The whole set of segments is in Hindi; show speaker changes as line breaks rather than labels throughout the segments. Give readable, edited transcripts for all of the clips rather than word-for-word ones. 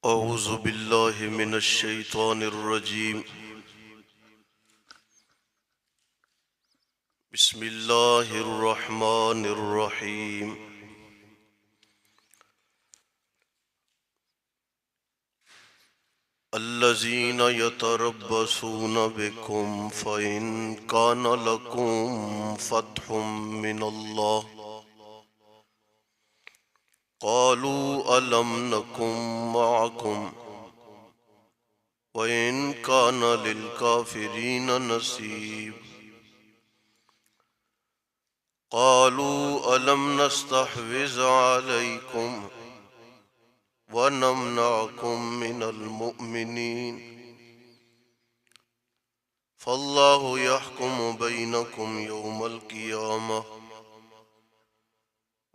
औज़ु बिल्लाहि मिनश शैतानिर रजीम। बिस्मिल्लाहिर रहमानिर रहीम। अल्लज़ीना यतरब्बसूना बिकुम फ़इन कान लकुम फ़त्हुम मिनल्लाह क़ालू अलम नकुम मअकुम वइन कान लिलकाफ़िरीन नसीब क़ालू अलम नस्तहविज़ अलैकुम वनमनअकुम मिनल मुअमिनीन फ़ल्लाहु यहकुमु बैनकुम यौमल क़ियामह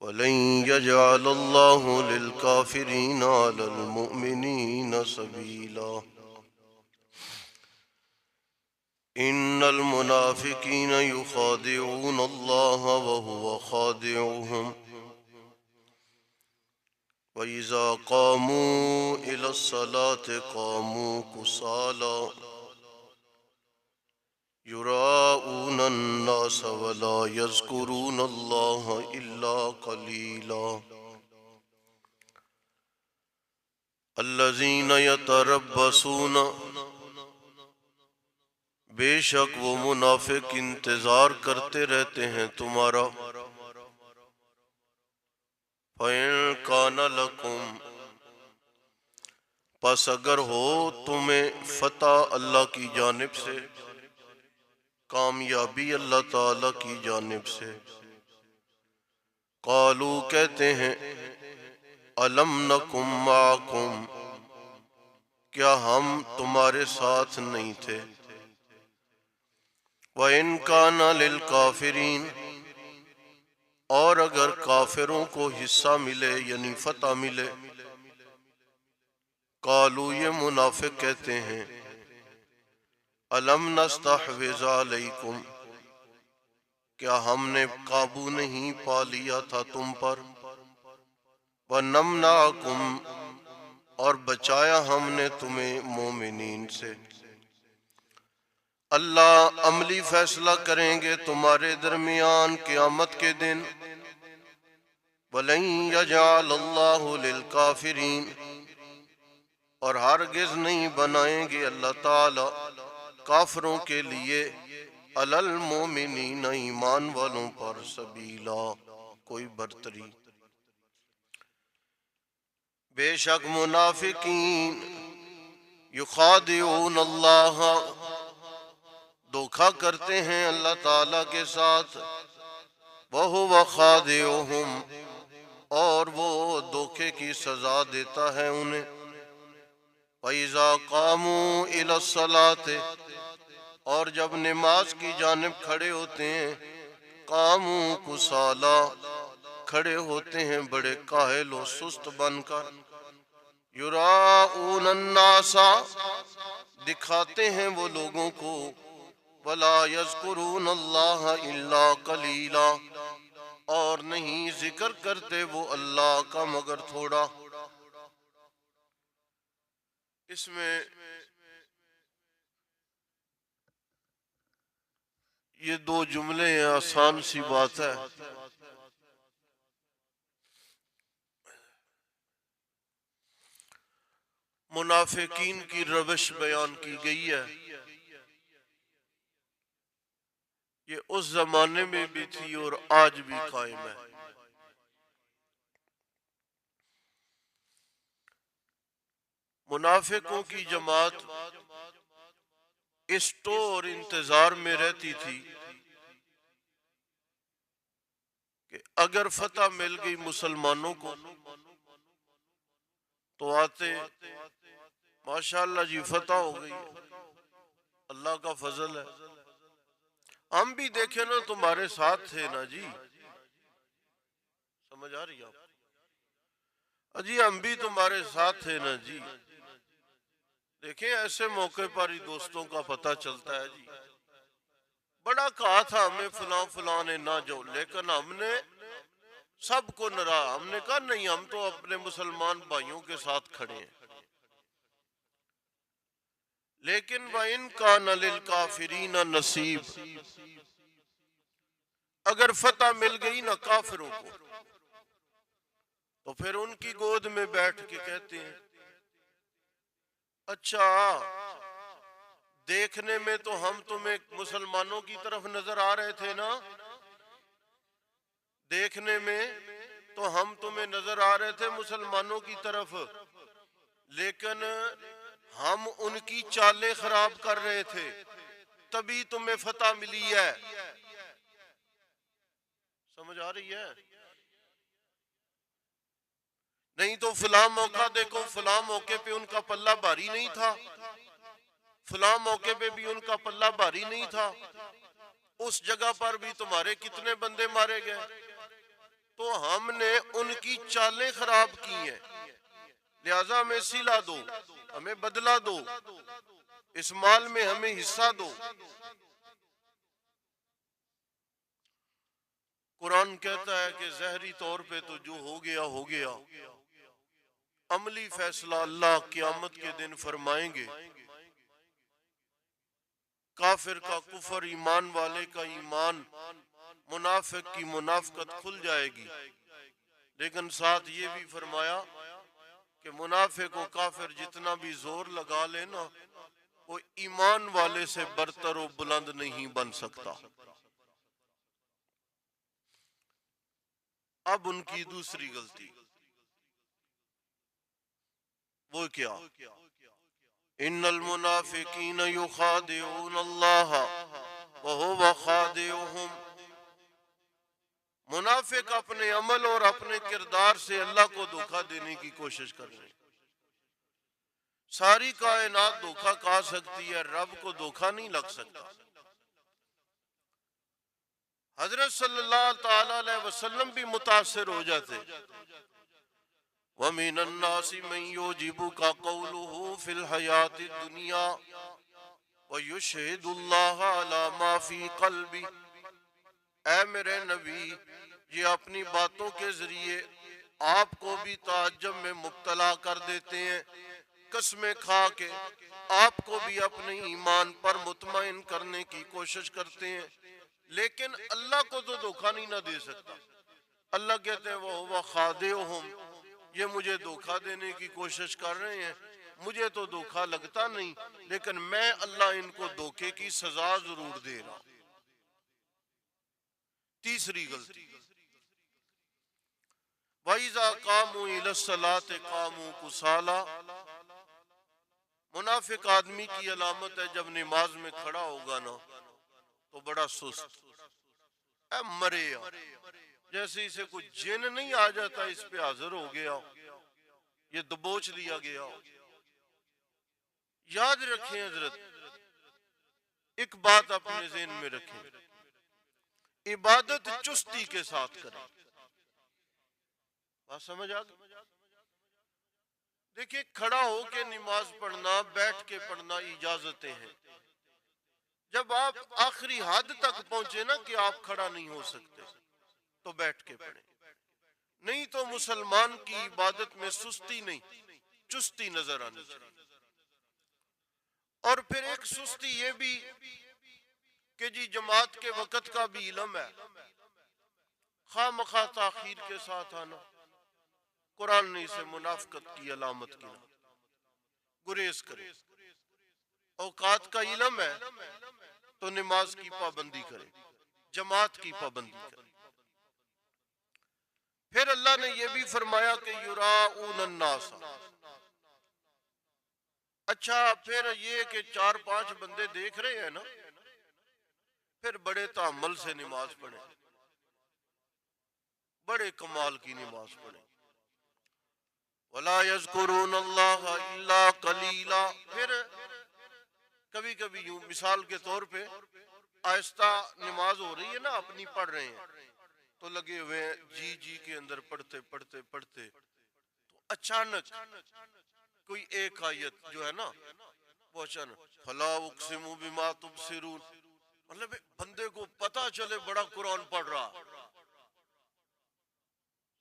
वलन यजअलल्लाहु लिलकाफ़िरीन अलल मुअमिनीन सबीला। इन्नल मुनाफ़िक़ीन युख़ादिऊन अल्लाह वहुव ख़ादिउहुम वइज़ा क़ामू इलस्सलाति क़ामू कुसाला युराऊन अन्नास वला यज़्कुरून अल्लाह इल्ला क़लीला। अल्लज़ीना यतरब्बसून, बेशक वो मुनाफिक इंतजार करते रहते हैं तुम्हारा। फ़इन कान लकुम, पस अगर हो तुम्हें फतह अल्लाह की जानिब से, कामयाबी अल्लाह ताला की जानिब से। कालू, कहते हैं, अलम नकुम माकुम, क्या हम तुम्हारे साथ नहीं थे। व इन काना लिल काफिरीन, और अगर काफिरों को हिस्सा मिले यानी फतह मिले। कालू, ये मुनाफिक कहते हैं, अलम नस्तहविज़ अलैकुम, क्या हमने काबू नहीं पा लिया था तुम पर। व नमनाकुम, और बचाया हमने तुम्हें मोमिनीन से। अल्लाह अमली फैसला करेंगे तुम्हारे दरमियान क़यामत के दिन। वलन यजअलल्लाहु लिलकाफिरीन, और हरगिज़ नहीं बनाएंगे अल्लाह ताला काफिरों के लिए अलल मोमिनीन, ईमान वालों पर, सबीला, कोई बरतरी। बेशक मुनाफिकीन युखादिऊन अल्लाह, धोखा करते हैं अल्लाह ताला के साथ। वहुव खादिउहुम, और वो धोखे की सजा देता है उन्हें। वइज़ा कामू इलस्सलाते, और जब नमाज की जानिब खड़े होते हैं। कामू कुसाला, खड़े होते हैं बड़े काहिल और सुस्त बनकर। युराऊन अन्नासा, दिखाते हैं वो लोगों को। वला यज़्कुरून अल्लाह इल्ला कलीला, और नहीं जिक्र करते वो अल्लाह का मगर थोड़ा। इसमें ये दो जुमले हैं, आसान सी बात है। मुनाफिकीन की रविश बयान की गई है। ये उस जमाने में भी थी और आज भी कायम है। मुनाफिकों की जमात इस तो और इंतजार में रहती थी कि अगर फतह मिल गई मुसलमानों को तो आते, माशाअल्लाह जी फतह हो गई, अल्लाह का फजल है। हम भी देखे ना, तुम्हारे साथ थे ना जी। समझ आ रही है अजी, हम भी तुम्हारे साथ थे ना जी। देखें, ऐसे मौके पर ही दोस्तों का पता चलता है जी। बड़ा कहा था हमें फलां फलां ने ना जो, लेकिन हमने सबको नरा, हमने कहा नहीं, हम तो अपने मुसलमान भाइयों के साथ खड़े हैं। लेकिन व इनका लिल काफिरीन नसीब, अगर फतह मिल गई ना काफिरों को तो फिर उनकी गोद में बैठ के कहते हैं अच्छा, देखने में तो हम तुम्हें मुसलमानों की तरफ नजर आ रहे थे ना, देखने में तो हम तुम्हें नजर आ रहे थे मुसलमानों की तरफ, लेकिन हम उनकी चालें खराब कर रहे थे, तभी तुम्हें फतह मिली है। समझ आ रही है? नहीं तो फला मौका देखो, फला मौके पे उनका पल्ला भारी नहीं था, फला मौके पे भी उनका पल्ला भारी नहीं था, उस जगह पर भी तुम्हारे कितने बंदे मारे गए। तो हमने उनकी चालें खराब की हैं, लिहाजा हमें सिला दो, हमें बदला दो, इस माल में हमें हिस्सा दो। कुरान कहता है कि जहरी तौर पे तो जो हो गया हो गया, अमली फैसला अल्लाह क़यामत के दिन फरमाएंगे। काफिर का कुफर, ईमान वाले का ईमान, मुनाफिक की मुनाफिकत खुल जाएगी। लेकिन साथ ये भी फरमाया कि मुनाफिक और काफिर जितना भी जोर लगा लेना, वो ईमान वाले से बरतर और बुलंद नहीं बन सकता। अब उनकी दूसरी गलती वो क्या? इन्नल मुनाफिकीन युखादिऊन अल्लाह व हुवा खादिउहुम, मुनाफिक अपने अमल और अपने किरदार से अल्लाह को धोखा देने की कोशिश कर रहे हैं। सारी कायनात धोखा खा सकती है, रब को धोखा नहीं लग सकता। हजरत सल्लल्लाहु अलैहि वसल्लम भी मुतासिर हो जाते। वमिनन नासी मन युजिबुका कौलुहु फिल हयातिद दुनिया व युशहिदुल्लाह अला मा फी क़ल्बी, ऐ मेरे नबी, ये अपनी बातों के जरिए आपको भी ताज्जुब में मुब्तला कर देते हैं, कसमें खा के आपको भी अपने ईमान पर मुतमईन करने की कोशिश करते हैं, लेकिन अल्लाह को तो धोखा नहीं ना दे सकता। अल्लाह कहते हैं वह खादिउहुम, ये मुझे धोखा देने की कोशिश कर रहे हैं, मुझे तो धोखा लगता नहीं, लेकिन मैं अल्लाह इनको धोखे की सजा जरूर दे रहा। तीसरी गलती, वइज़ा कामू इलस्सलात कामू कुसाला, मुनाफिक आदमी की अलामत है जब नमाज में खड़ा होगा ना तो बड़ा सुस्त, मरे जैसे इसे कोई जिन नहीं आ जाता, इस पे हाजिर हो गया, ये दबोच लिया गया। याद रखें हजरत, एक बात अपने ज़हन में रखें, इबादत चुस्ती के साथ करें। बात समझ आ गई? देखिए, खड़ा होके नमाज पढ़ना, बैठ के पढ़ना इजाजतें हैं। जब आप आखिरी हद तक पहुंचे ना कि आप खड़ा नहीं हो सकते तो बैठ के पढ़ें, नहीं तो मुसलमान की इबादत में सुस्ती नहीं, चुस्ती नजर आनी चाहिए। और फिर एक सुस्ती ये भी कि जी जमात के वक़्त का भी इल्म है, खामखा ताखीर के साथ आना, कुरान ने इसे मुनाफिकत की अलामत की, गुरेज करे। औकात का इल्म है तो नमाज की पाबंदी करे, जमात की पाबंदी करे। फिर अल्लाह ने यह भी फरमाया कि युराऊन नास, अच्छा फिर ये कि 4-5 बंदे देख रहे हैं ना, फिर बड़े तामल से नमाज पढ़े, बड़े कमाल की नमाज पढ़े। वला यज़कुरून अल्लाह इल्ला कलीला, फिर कभी कभी यूं मिसाल के तौर पे आहिस्ता नमाज हो रही है ना, अपनी पढ़ रहे हैं तो लगे हुए जी जी के अंदर पढ़ते पढ़ते पढ़ते, तो अचानक कोई एक आयत जो है ना वो अचानक फला उक़सिमु बिमा तुबसिरून, मतलब बंदे को पता चले बड़ा कुरान पढ़ रहा।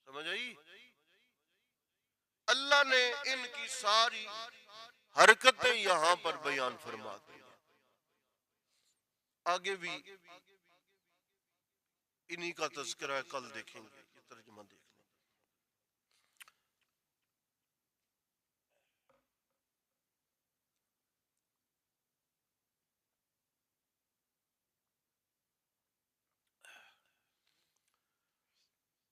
समझ आई? अल्लाह ने इनकी सारी हरकतें यहां पर बयान फरमा दी। आगे भी इन्हीं का तज़किरा है, कल देखेंगे, ये तर्जुमा देख लें।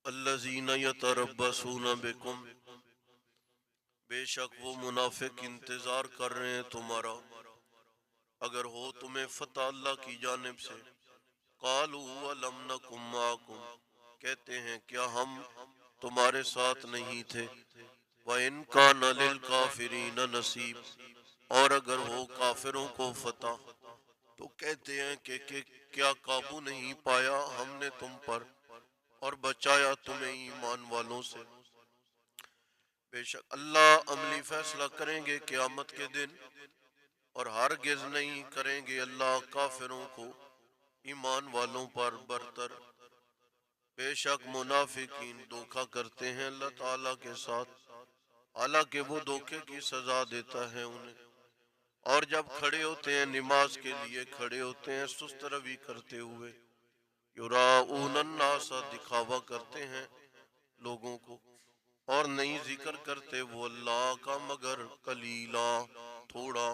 अल्लज़ीना यतरब्बसूना बिकुम, बेशक वो मुनाफिक इंतजार कर रहे हैं तुम्हारा, अगर हो तुम्हें फतह अल्लाह की जानिब से। कालू अलम नकुम माकुम, कहते हैं क्या हम तुम्हारे साथ नहीं थे। व इनका लिल काफिरीन नसीब, और अगर हो काफिरों को फतह, तो कहते हैं कि क्या काबू नहीं पाया हमने तुम पर और बचाया तुम्हें ईमान वालों से। बेशक अल्लाह अमली फैसला करेंगे क़यामत के दिन, और हरगिज़ नहीं करेंगे अल्लाह काफिरों को ईमान वालों पर बरतर। बेशक मुनाफिकीन धोखा करते हैं अल्लाह ताला के साथ, हालांकि वो धोखे की सजा देता है उन्हें। और जब खड़े होते हैं नमाज के लिए, खड़े होते हैं सुस्त रवि करते हुए, युराऊन अन्नास, दिखावा करते हैं लोगों को, और नहीं जिक्र करते वो अल्लाह का मगर कलीला, थोड़ा।